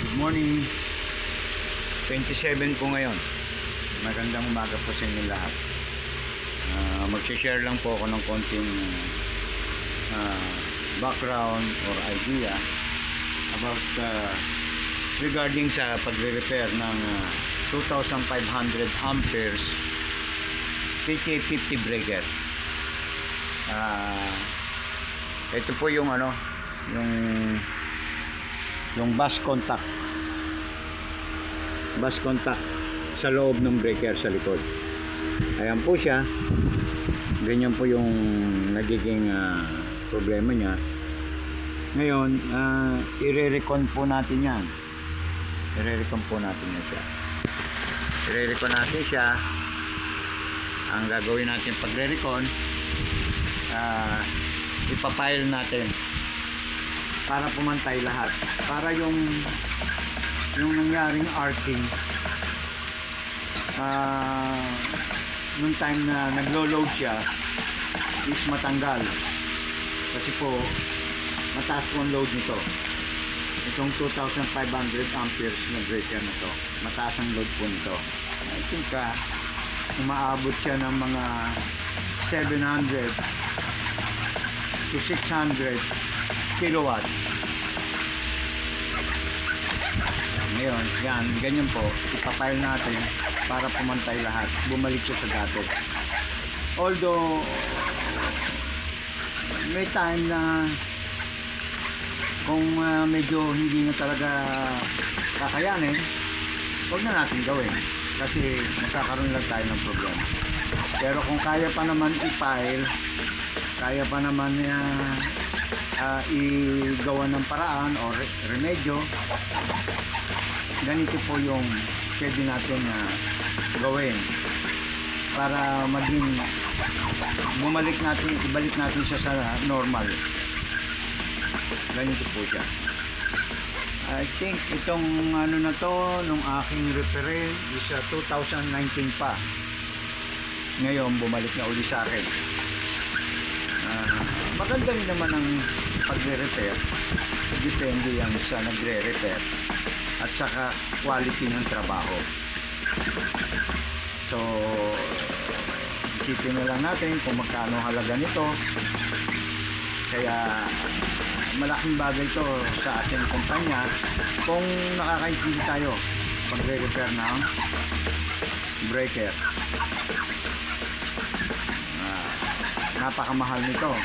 Good morning. 27 po ngayon. Magandang umaga po sa inyo lahat. Mag-share lang po ako ng konting background or idea about regarding sa pagre-repair ng 2,500 amperes PT50 breaker. Ito po yung yung bus contact sa loob ng breaker sa likod. Ayan po siya. Ganyan po yung nagiging problema niya. Ngayon, i-recon po natin yan. I-recon natin siya. Ang gagawin natin pagre-recon, ipapile natin para pumantay lahat, para yung nangyaring arcing nung time na naglo-load siya is matanggal, kasi po mataas po ang load nito. Itong 2,500 amperes na breaker na to, mataas ang load po nito. I think umaabot siya ng mga 700 to 600 kilowatt. Ngayon, yan, ganyan po, ipapile natin para pumantay lahat, bumalik siya sa dati. Although may time na kung medyo hindi na talaga kakayanin, huwag na natin gawin, kasi magkakaroon lang tayo ng problema. Pero kung kaya pa naman i-file, kaya pa naman igawa ng paraan o remedyo, ganito po yung pwede natin gawin para maging ibalik natin siya sa normal. Ganito po siya. I think itong na to, nung aking referee is 2019 pa. Ngayon bumalik na uli sa akin. Maganda rin naman ang pagre-repair. Depende yan sa nagre-repair at saka quality ng trabaho. So isipin na lang natin kung magkano halaga nito. Kaya malaking bagay ito sa ating kumpanya kung nakakaintindi tayo pagre-repair ng breaker. Napakamahal nito.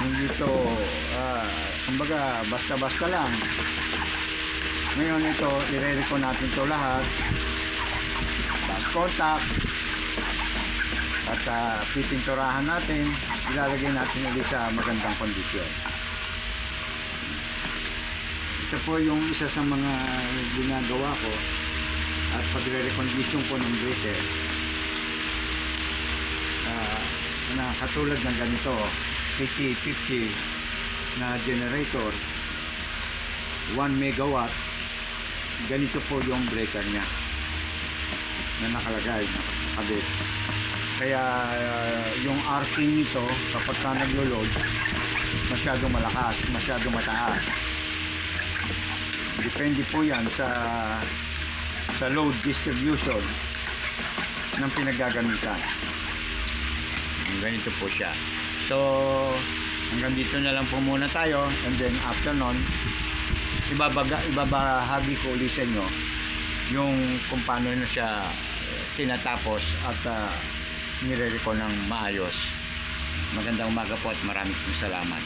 Hindi ito kumbaga basta-basta lang. Ngayon ito, i-recon natin ito lahat, bus contact, at pipinturahan natin, ilalagay natin ulit sa magandang kondisyon. Ito po yung isa sa mga ginagawa ko at pagre-recondition ko ng breaker. Na katulad ng ganito, 50 na generator, 1 megawatt, ganito po yung breaker niya na nakalagay, nakabit. Kaya yung arcing nito kapag ka naglo-load, masyadong malakas, masyadong mataas. Depende po yan sa load distribution ng pinagagamitan. Ganito po siya. So hanggang dito na lang po muna tayo, and then after nun ibabahagi ko ulit sa inyo yung kung paano na siya tinatapos at nire-recon ng maayos. Magandang umaga po at maraming salamat.